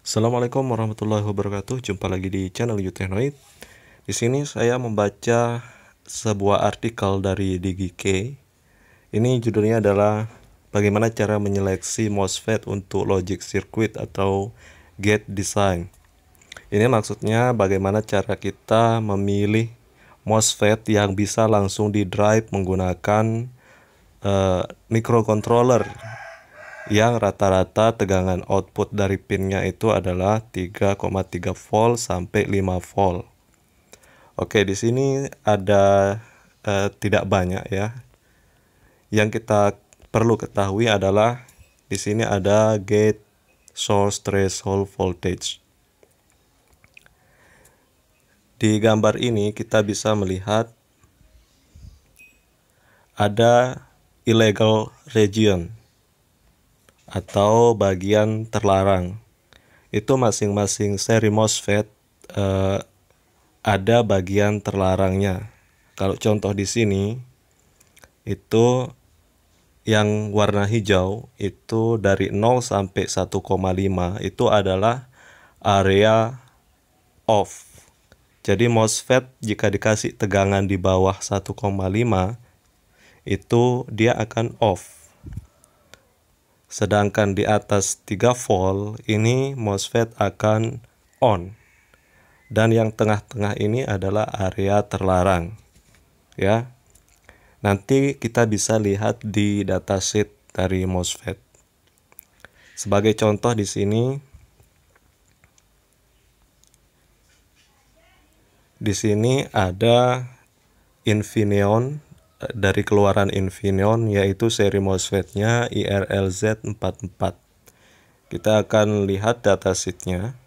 Assalamualaikum warahmatullahi wabarakatuh. Jumpa lagi di channel Utenoid. Di sini saya membaca sebuah artikel dari DigiK. Ini judulnya adalah bagaimana cara menyeleksi MOSFET untuk logic circuit atau gate design. Ini maksudnya bagaimana cara kita memilih MOSFET yang bisa langsung di drive menggunakan microcontroller yang rata-rata tegangan output dari pinnya itu adalah 3,3 volt sampai 5 volt. Oke, di sini ada tidak banyak ya. Yang kita perlu ketahui adalah di sini ada gate source threshold voltage. Di gambar ini kita bisa melihat ada illegal region atau bagian terlarang. Itu masing-masing seri MOSFET ada bagian terlarangnya. Kalau contoh di sini itu yang warna hijau itu dari 0 sampai 1,5 itu adalah area off. Jadi MOSFET jika dikasih tegangan di bawah 1,5 itu dia akan off. Sedangkan di atas 3 volt ini MOSFET akan on. Dan yang tengah-tengah ini adalah area terlarang. Ya. Nanti kita bisa lihat di datasheet dari MOSFET. Sebagai contoh di sini ada Infineon, dari keluaran Infineon, yaitu seri MOSFET-nya IRLZ44. Kita akan lihat datasheet-nya.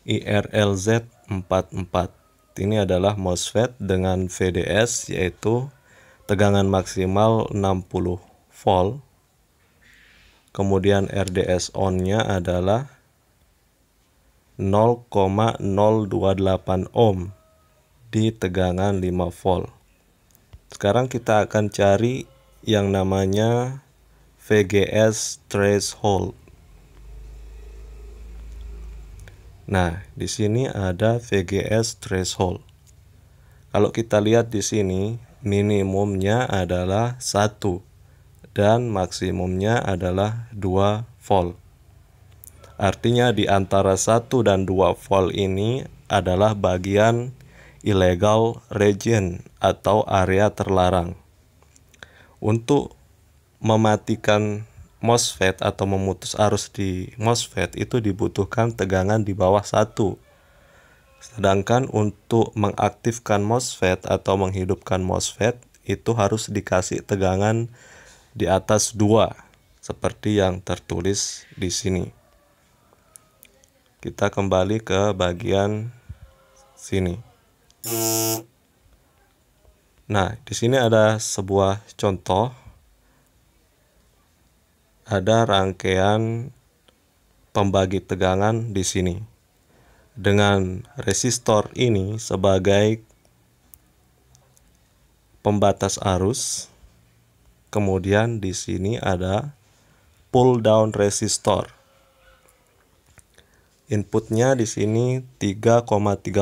IRLZ44 ini adalah MOSFET dengan VDS, yaitu tegangan maksimal 60 volt. Kemudian RDS on-nya adalah 0,028 ohm di tegangan 5 volt. Sekarang kita akan cari yang namanya VGS threshold. Nah, di sini ada VGS threshold. Kalau kita lihat di sini, minimumnya adalah 1 dan maksimumnya adalah 2 volt. Artinya di antara 1 dan 2 volt ini adalah bagian illegal region atau area terlarang. Untuk mematikan MOSFET atau memutus arus di MOSFET itu dibutuhkan tegangan di bawah 1. Sedangkan untuk mengaktifkan MOSFET atau menghidupkan MOSFET itu harus dikasih tegangan di atas 2 seperti yang tertulis di sini. Kita kembali ke bagian sini. Nah, di sini ada sebuah contoh. Ada rangkaian pembagi tegangan di sini. Dengan resistor ini sebagai pembatas arus. Kemudian di sini ada pull down resistor. Inputnya di sini 3,3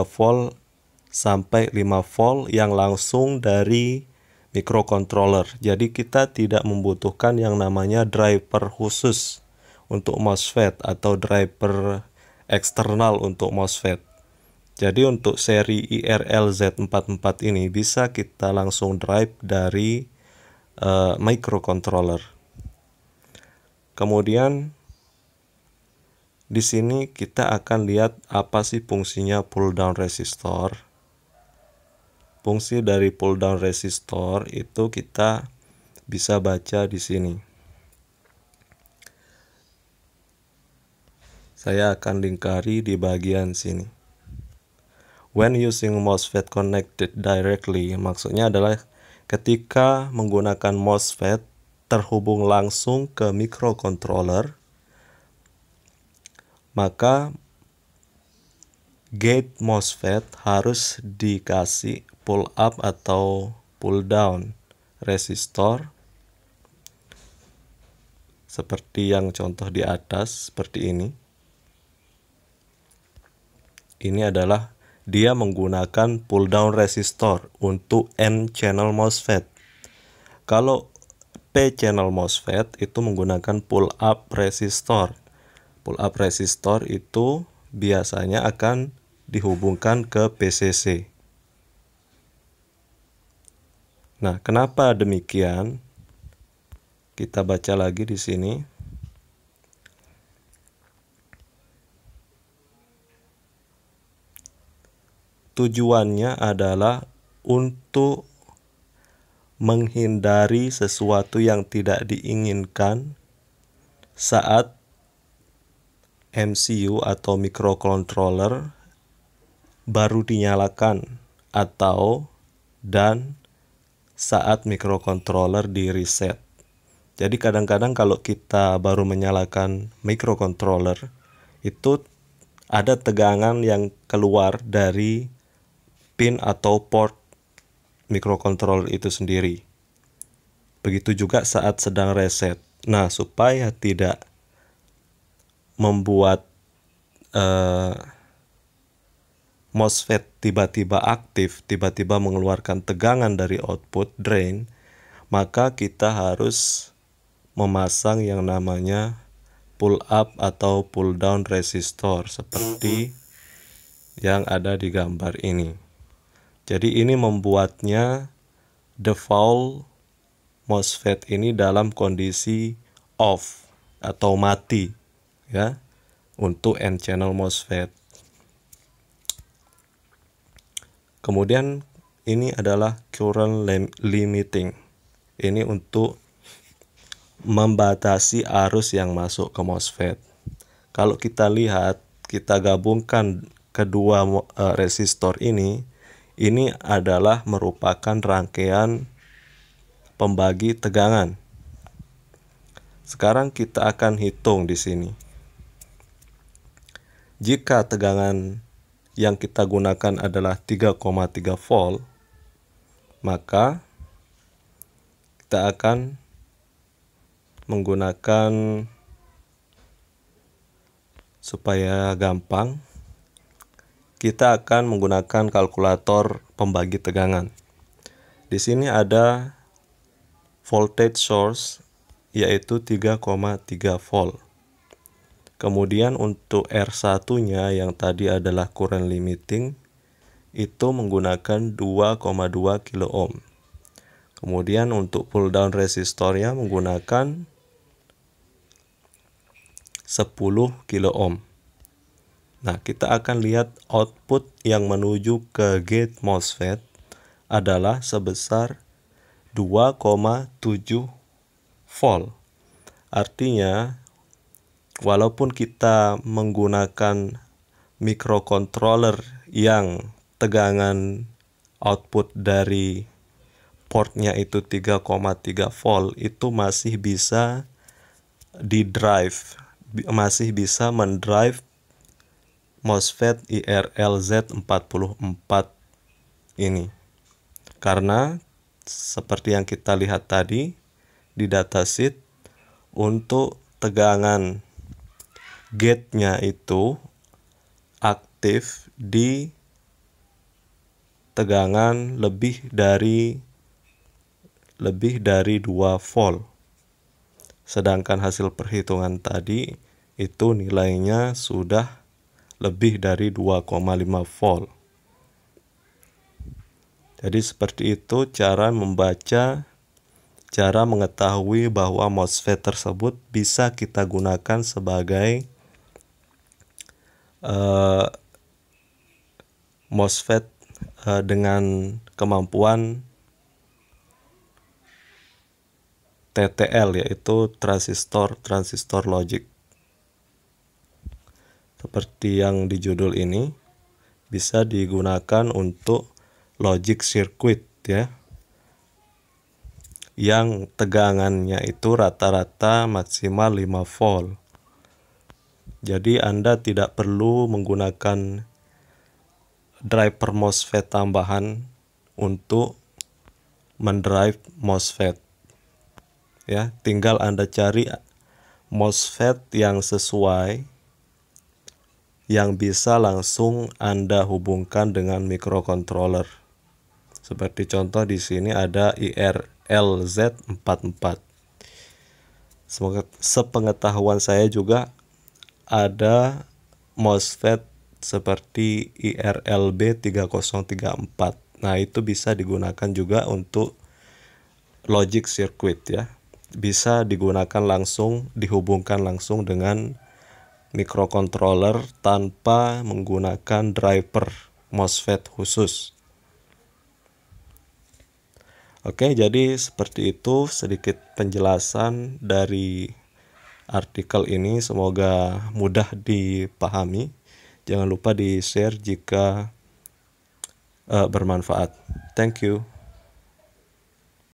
volt sampai 5 volt yang langsung dari microcontroller. Jadi kita tidak membutuhkan yang namanya driver khusus untuk MOSFET atau driver eksternal untuk MOSFET. Jadi untuk seri IRLZ44 ini bisa kita langsung drive dari microcontroller. Kemudian di sini kita akan lihat apa sih fungsinya pull down resistor. Fungsi dari pull down resistor itu kita bisa baca di sini. Saya akan lingkari di bagian sini. When using MOSFET connected directly, maksudnya adalah ketika menggunakan MOSFET terhubung langsung ke microcontroller, maka gate MOSFET harus dikasih pull up atau pull down resistor seperti yang contoh di atas, seperti ini. Ini adalah dia menggunakan pull down resistor untuk N-channel MOSFET. Kalau P-channel MOSFET itu menggunakan pull up resistor. Pull up resistor itu biasanya akan dihubungkan ke PCC. Nah, kenapa demikian? Kita baca lagi di sini. Tujuannya adalah untuk menghindari sesuatu yang tidak diinginkan saat MCU atau microcontroller baru dinyalakan dan saat microcontroller di reset. Jadi kadang-kadang kalau kita baru menyalakan microcontroller, itu ada tegangan yang keluar dari pin atau port microcontroller itu sendiri. Begitu juga saat sedang reset. Nah, supaya tidak membuat MOSFET tiba-tiba aktif, tiba-tiba mengeluarkan tegangan dari output drain, maka kita harus memasang yang namanya pull up atau pull down resistor seperti yang ada di gambar ini. Jadi ini membuatnya default MOSFET ini dalam kondisi off atau mati, ya, untuk N-channel MOSFET. Kemudian ini adalah current limiting. Ini untuk membatasi arus yang masuk ke MOSFET. Kalau kita lihat, kita gabungkan kedua resistor ini adalah merupakan rangkaian pembagi tegangan. Sekarang kita akan hitung di sini. Jika tegangan yang kita gunakan adalah 3,3 volt, maka kita akan menggunakan, supaya gampang, kita akan menggunakan kalkulator pembagi tegangan. Di sini ada voltage source yaitu 3,3 volt. Kemudian untuk R1-nya yang tadi adalah current limiting itu menggunakan 2,2 kilo ohm. Kemudian untuk pull down resistornya menggunakan 10 kilo ohm. Nah, kita akan lihat output yang menuju ke gate MOSFET adalah sebesar 2,7 volt. Artinya, walaupun kita menggunakan microcontroller yang tegangan output dari portnya itu 3,3 volt, itu masih bisa masih bisa mendrive MOSFET IRLZ44 ini. Karena seperti yang kita lihat tadi di datasheet, untuk tegangan gate-nya itu aktif di tegangan lebih dari 2 volt. Sedangkan hasil perhitungan tadi itu nilainya sudah lebih dari 2,5 volt. Jadi seperti itu cara membaca, cara mengetahui bahwa MOSFET tersebut bisa kita gunakan sebagai MOSFET dengan kemampuan TTL, yaitu transistor logic. Seperti yang di judul ini, bisa digunakan untuk logic circuit, ya, yang tegangannya itu rata-rata maksimal 5 volt. Jadi Anda tidak perlu menggunakan driver MOSFET tambahan untuk mendrive MOSFET. Ya, tinggal Anda cari MOSFET yang sesuai yang bisa langsung Anda hubungkan dengan microcontroller. Seperti contoh di sini ada IRLZ44. Sepengetahuan saya juga ada MOSFET seperti IRLB3034. Nah, itu bisa digunakan juga untuk logic circuit ya. Bisa digunakan langsung, dihubungkan langsung dengan microcontroller tanpa menggunakan driver MOSFET khusus. Oke, jadi seperti itu sedikit penjelasan dari artikel ini. Semoga mudah dipahami. Jangan lupa di-share jika bermanfaat. Thank you.